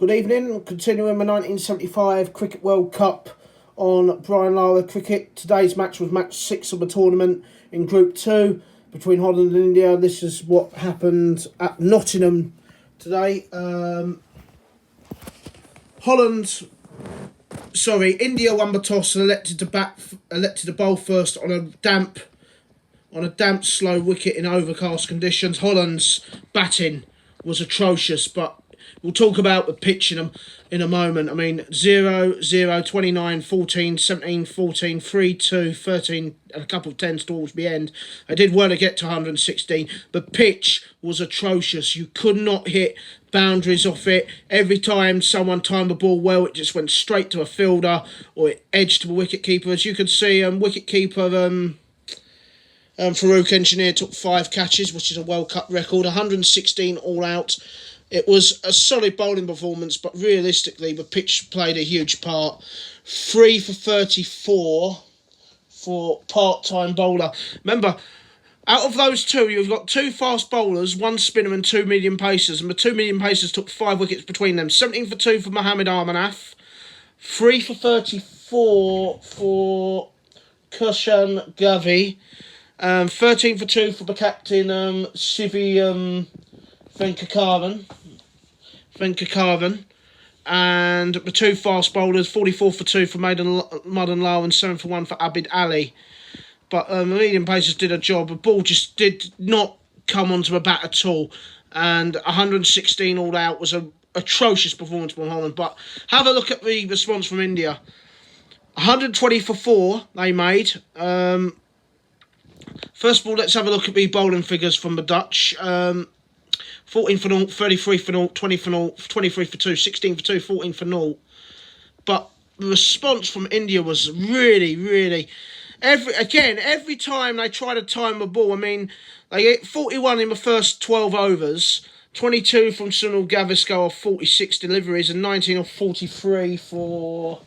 Good evening. Continuing the 1975 Cricket World Cup on Brian Lara Cricket. Today's match was match 6 of the tournament in Group 2 between Holland and India. This is what happened at Nottingham today. India won the toss and elected to bowl first on a damp, slow wicket in overcast conditions. Holland's batting was atrocious, but we'll talk about the pitch in a moment. I mean, 0, 0, 29, 14, 17, 14, 3, 2, 13, and a couple of 10s towards the end. I did well to get to 116. The pitch was atrocious. You could not hit boundaries off it. Every time someone timed the ball well, it just went straight to a fielder or it edged to the wicketkeeper. As you can see, wicketkeeper Farouk Engineer took 5 catches, which is a World Cup record, 116 all out. It was a solid bowling performance, but realistically, the pitch played a huge part. 3 for 34 for part-time bowler. Remember, out of those two, you've got 2 fast bowlers, 1 spinner and 2 medium pacers, and the 2 medium pacers took 5 wickets between them. 17 for 2 for Mohammad Armanaf, 3 for 34 for Kushan Gavi, 13 for 2 for the captain, Sivi Venkakaran, and the 2 fast bowlers, 44 for 2 for Madan Lal and 7 for 1 for Abid Ali. But the medium pacers did a job. The ball just did not come onto the bat at all, and 116 all out was an atrocious performance from Holland. But have a look at the response from India. 120 for 4 they made. First of all, let's have a look at the bowling figures from the Dutch. 14 for 0, 33 for 0, 20 for 0, 23 for 2, 16 for 2, 14 for 0. But the response from India was really... Every time they try to time the ball, I mean, they hit 41 in the first 12 overs, 22 from Sunil Gavaskar off 46 deliveries, and 19 off 43 for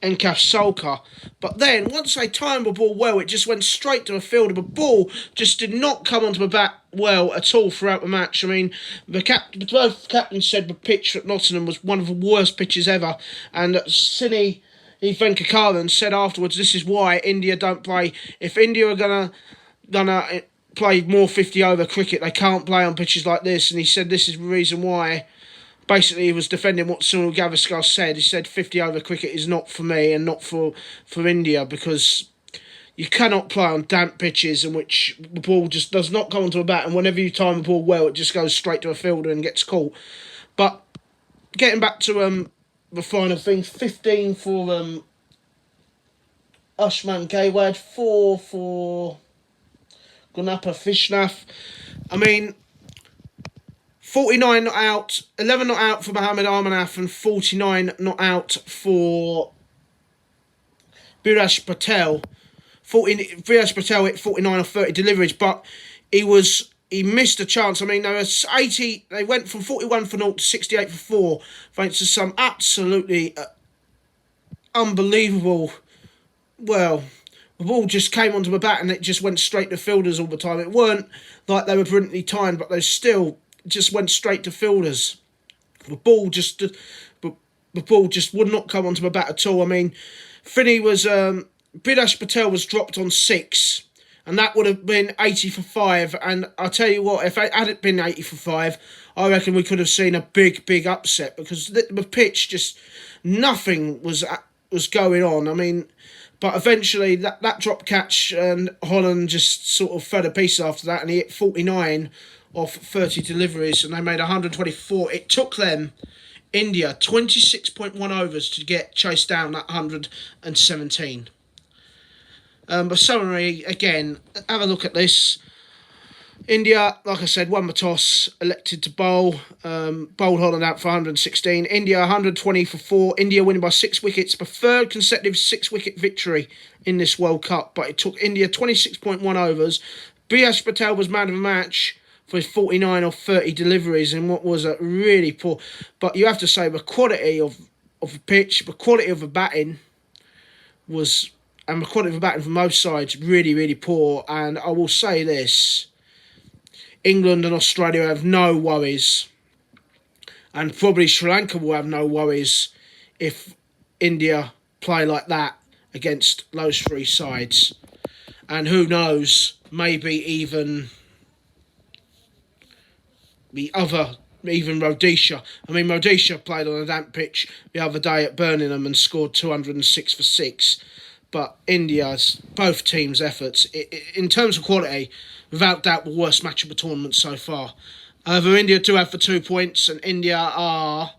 Enkaf Solkar. But then, once they timed the ball well, it just went straight to a fielder. The ball just did not come onto the bat well at all throughout the match. I mean, both captains said the pitch at Nottingham was one of the worst pitches ever. And Sivi Venkakaran said afterwards, this is why India don't play. If India are gonna play more 50-over cricket, they can't play on pitches like this. And he said this is the reason why. Basically, he was defending what Sunil Gavaskar said. He said 50-over cricket is not for me and not for India, because you cannot play on damp pitches in which the ball just does not come onto a bat, and whenever you time the ball well, it just goes straight to a fielder and gets caught. But getting back to the final thing, 15 for Ushman Gaywad, 4 for Gunapa Vishnath. I mean, 49 not out, 11 not out for Mohammad Armanaf, and 49 not out for Biraj Patel. Biraj Patel hit 49 of 30 deliveries, but he missed a chance. I mean, there was 80. They went from 41 for 0 to 68 for 4, thanks to some absolutely unbelievable. Well, the ball just came onto the bat and it just went straight to fielders all the time. It weren't like they were brilliantly timed, but they still just went straight to fielders. The ball just would not come onto the bat at all. I mean, Biraj Patel was dropped on 6, and that would have been 80 for 5. And I tell you what, if it had been 80 for 5, I reckon we could have seen a big upset, because the pitch just nothing was going on. I mean, but eventually that drop catch, and Holland just sort of fell to pieces after that, and he hit 49 off 30 deliveries, and they made 124. It took them, India, 26.1 overs to get chased down that 117. But summary, again, have a look at this. India, like I said, won the toss, elected to bowl. Bowled Holland out for 116. India, 120 for 4. India winning by 6 wickets. The third consecutive 6-wicket victory in this World Cup. But it took India 26.1 overs. Biraj Patel was man of the match for his 49 or 30 deliveries in what was a really poor. But you have to say the quality of the pitch, the quality of the batting was, and the quality of the batting from both sides, really poor. And I will say this, England and Australia have no worries, and probably Sri Lanka will have no worries if India play like that against those three sides. And who knows, maybe even Rhodesia. I mean, Rhodesia played on a damp pitch the other day at Birmingham and scored 206 for 6. But India's, both teams' efforts, in terms of quality, without doubt, the worst match of the tournament so far. However, India do have for 2 points, and India are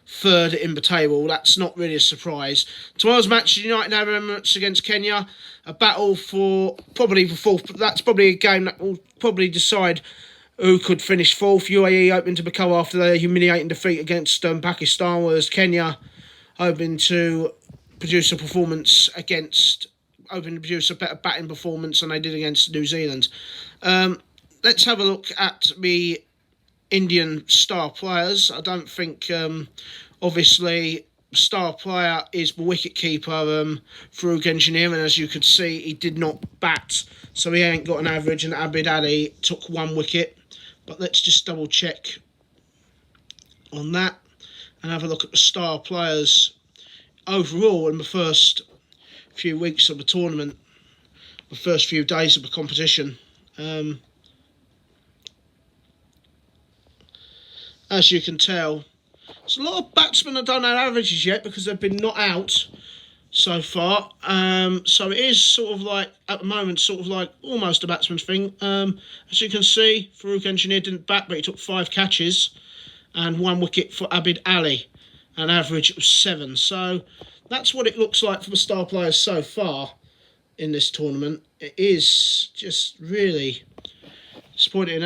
third in the table. That's not really a surprise. Tomorrow's match, United Arab Emirates against Kenya, a battle for probably the fourth. That's probably a game that will probably decide who could finish fourth. UAE hoping to become after their humiliating defeat against Pakistan, whereas Kenya hoping to produce a better batting performance than they did against New Zealand. Let's have a look at the Indian star players. I don't think, obviously, star player is the wicket-keeper, Farouk Engineer, and as you could see, he did not bat, so he ain't got an average, and Abid Ali took 1 wicket. But let's just double-check on that and have a look at the star players overall in the first few weeks of the tournament, the first few days of the competition. As you can tell, there's a lot of batsmen that don't have averages yet because they've been not out so far. So it is sort of like, at the moment, sort of like almost a batsman's thing. As you can see, Farouk Engineer didn't bat, but he took 5 catches and 1 wicket for Abid Ali, an average of 7. So that's what it looks like for the star players so far in this tournament. It is just really disappointing.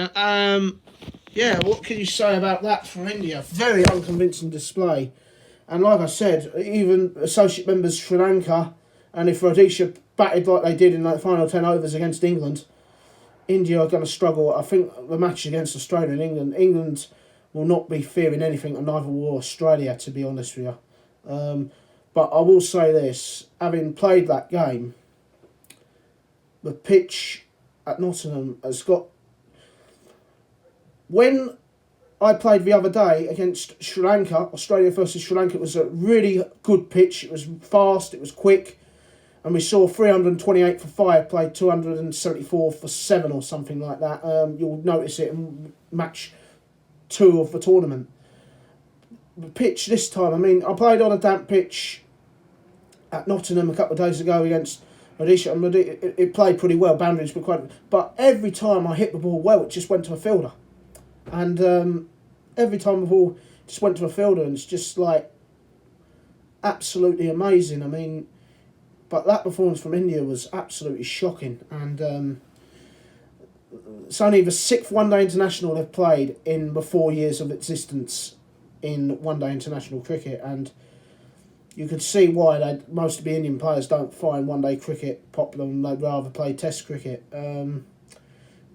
Yeah, what can you say about that for India? Very unconvincing display. And like I said, even associate members Sri Lanka, and if Rhodesia batted like they did in the final 10 overs against England, India are going to struggle. I think the match against Australia and England will not be fearing anything, and neither will Australia, to be honest with you. But I will say this, having played that game, the pitch at Nottingham has got... When I played the other day against Sri Lanka, Australia versus Sri Lanka, it was a really good pitch. It was fast, it was quick, and we saw 328 for 5, played 274 for 7 or something like that. You'll notice it in match 2 of the tournament. The pitch this time, I mean, I played on a damp pitch at Nottingham a couple of days ago against Rhodesia, and it played pretty well, boundaries were quite... But every time I hit the ball well, it just went to a fielder. And every time the ball just went to a fielder, and it's just like absolutely amazing. I mean, but that performance from India was absolutely shocking. And it's only the 6th one-day international they've played in the 4 years of existence in one-day international cricket, and you can see why most of the Indian players don't find one-day cricket popular and they'd rather play Test cricket.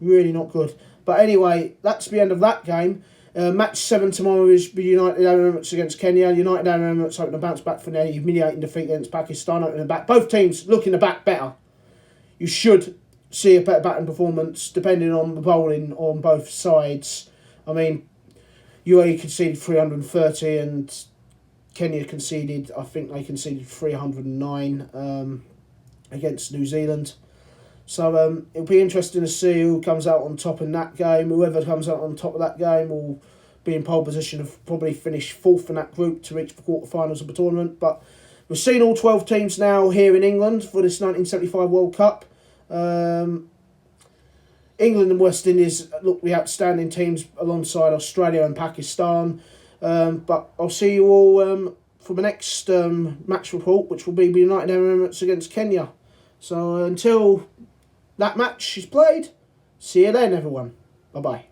Really not good. But anyway, that's the end of that game. Match 7 tomorrow is the United Arab Emirates against Kenya. United Arab Emirates hoping to bounce back from their humiliating defeat against Pakistan. Hoping to bat. Both teams looking to bat better. You should see a better batting performance depending on the bowling on both sides. I mean, UAE conceded 330 and Kenya conceded, I think they conceded 309 against New Zealand. So it'll be interesting to see who comes out on top in that game. Whoever comes out on top of that game will be in pole position of probably finish 4th in that group to reach the quarterfinals of the tournament. But we've seen all 12 teams now here in England for this 1975 World Cup. England and West Indies look the outstanding teams alongside Australia and Pakistan. But I'll see you all for the next match report, which will be the United Arab Emirates against Kenya. So until that match is played, see you then, everyone. Bye-bye.